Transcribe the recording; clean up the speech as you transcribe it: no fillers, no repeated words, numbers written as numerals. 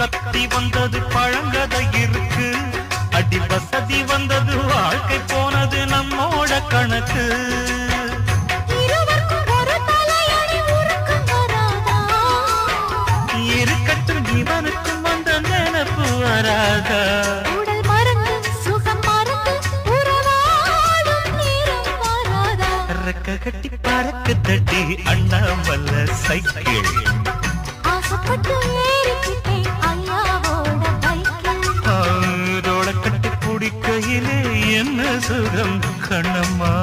கத்தி வந்தது பழங்கதை இருக்கு, அடி வசதி வந்தது வாழ்க்கை போனது நம்மோட கணக்கு. இருக்கட்டும் இவனுக்கும் வந்த நினைப்பு வராதா? உடல் மறந்து சுகம் மறந்து உறவாடும் நேரம் வராதா? ரெக்க கட்டி பறக்கு தட்டி அண்ணாமல்ல சைக்கிள் ஆசைப்பட்டு ஏறிக்கிட்டேன் ஐயாவோட பைக்கில். ரோட கட்டி பிடிக்கையிலே என்ன சுகம் கண்ணம்மா.